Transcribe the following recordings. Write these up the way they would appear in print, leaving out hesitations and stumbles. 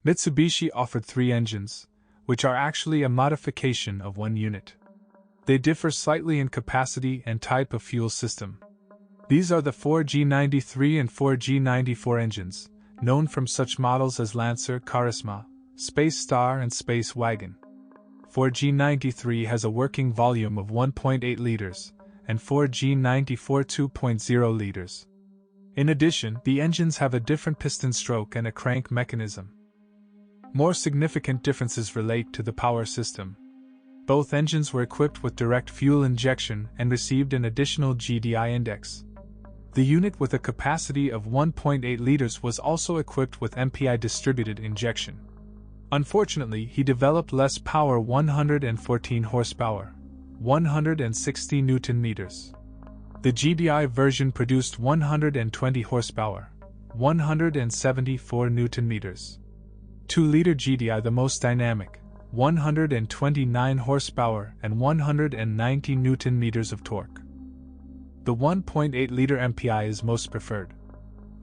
Mitsubishi offered 3 engines, which are actually a modification of one unit. They differ slightly in capacity and type of fuel system. These are the 4G93 and 4G94 engines, known from such models as Lancer, Charisma, Space Star and Space Wagon. 4G93 has a working volume of 1.8 liters, and 4G94 2.0 liters. In addition, the engines have a different piston stroke and a crank mechanism. More significant differences relate to the power system. Both engines were equipped with direct fuel injection and received an additional GDI index. The unit with a capacity of 1.8 liters was also equipped with MPI distributed injection. Unfortunately, he developed less power, 114 horsepower, 160 Nm. The GDI version produced 120 horsepower, 174 Nm. 2-liter GDI, the most dynamic, 129 horsepower and 190 Nm of torque. The 1.8-liter MPI is most preferred.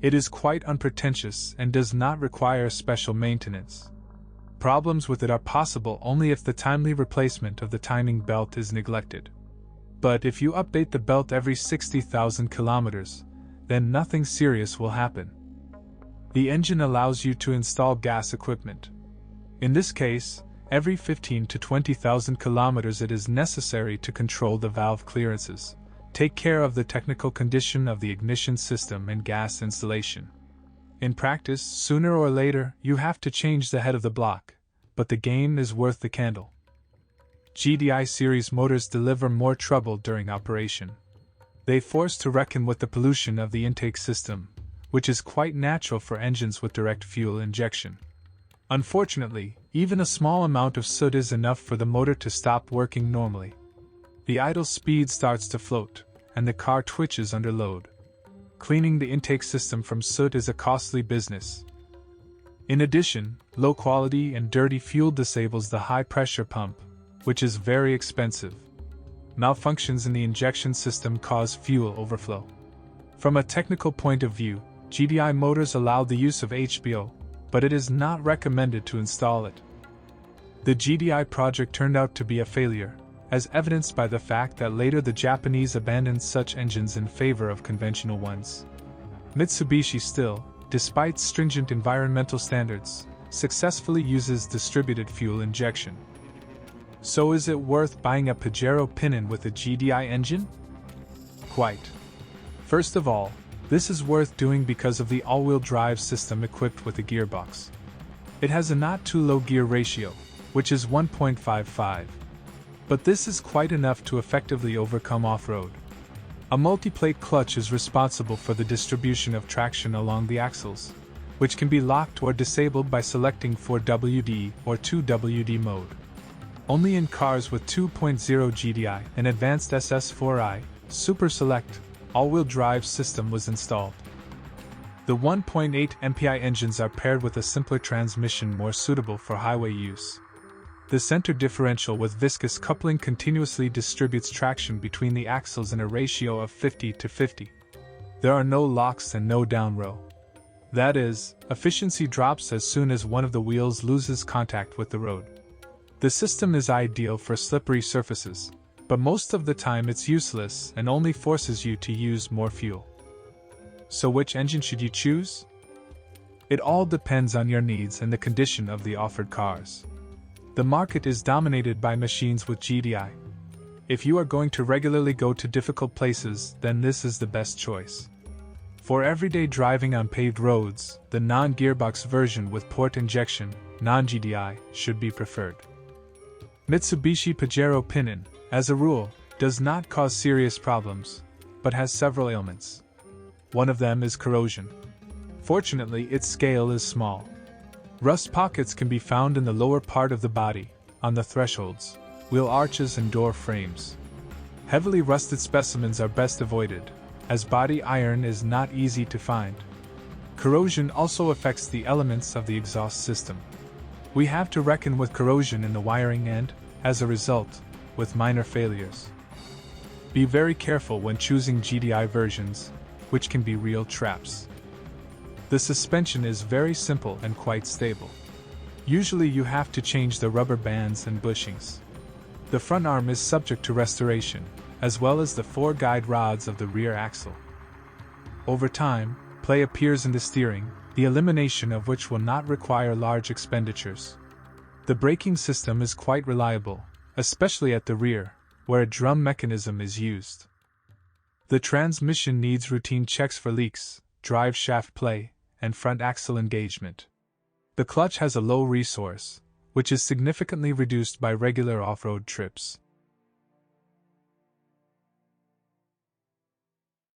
It is quite unpretentious and does not require special maintenance. Problems with it are possible only if the timely replacement of the timing belt is neglected. But if you update the belt every 60,000 kilometers, then nothing serious will happen. The engine allows you to install gas equipment. In this case, every 15 to 20,000 kilometers it is necessary to control the valve clearances, take care of the technical condition of the ignition system and gas installation. In practice, sooner or later, you have to change the head of the block, but the game is worth the candle. GDI series motors deliver more trouble during operation. They force to reckon with the pollution of the intake system, which is quite natural for engines with direct fuel injection. Unfortunately, even a small amount of soot is enough for the motor to stop working normally. The idle speed starts to float, and the car twitches under load. Cleaning the intake system from soot is a costly business. In addition, low quality and dirty fuel disables the high-pressure pump, which is very expensive. Malfunctions in the injection system cause fuel overflow. From a technical point of view, GDI motors allow the use of HBO, but it is not recommended to install it. The GDI project turned out to be a failure, as evidenced by the fact that later the Japanese abandoned such engines in favor of conventional ones. Mitsubishi still, despite stringent environmental standards, successfully uses distributed fuel injection. So is it worth buying a Pajero Pinin with a GDI engine? Quite. First of all, this is worth doing because of the all-wheel drive system equipped with a gearbox. It has a not too low gear ratio, which is 1.55. But this is quite enough to effectively overcome off-road. A multi-plate clutch is responsible for the distribution of traction along the axles, which can be locked or disabled by selecting 4WD or 2WD mode. Only in cars with 2.0 GDI and advanced SS4i, Super Select, all-wheel drive system was installed. The 1.8 MPI engines are paired with a simpler transmission more suitable for highway use. The center differential with viscous coupling continuously distributes traction between the axles in a ratio of 50-50. There are no locks and no down row. That is, efficiency drops as soon as one of the wheels loses contact with the road. The system is ideal for slippery surfaces, but most of the time it's useless and only forces you to use more fuel. So which engine should you choose? It all depends on your needs and the condition of the offered cars. The market is dominated by machines with GDI. If you are going to regularly go to difficult places, then this is the best choice. For everyday driving on paved roads, the non-gearbox version with port injection, non-GDI, should be preferred. Mitsubishi Pajero Pinin, as a rule, does not cause serious problems, but has several ailments. One of them is corrosion. Fortunately, its scale is small. Rust pockets can be found in the lower part of the body, on the thresholds, wheel arches and door frames. Heavily rusted specimens are best avoided, as body iron is not easy to find. Corrosion also affects the elements of the exhaust system. We have to reckon with corrosion in the wiring and, as a result, with minor failures. Be very careful when choosing GDI versions, which can be real traps. The suspension is very simple and quite stable. Usually you have to change the rubber bands and bushings. The front arm is subject to restoration, as well as the 4 guide rods of the rear axle. Over time, play appears in the steering, the elimination of which will not require large expenditures. The braking system is quite reliable, especially at the rear, where a drum mechanism is used. The transmission needs routine checks for leaks, drive shaft play, and front axle engagement. The clutch has a low resource, which is significantly reduced by regular off-road trips.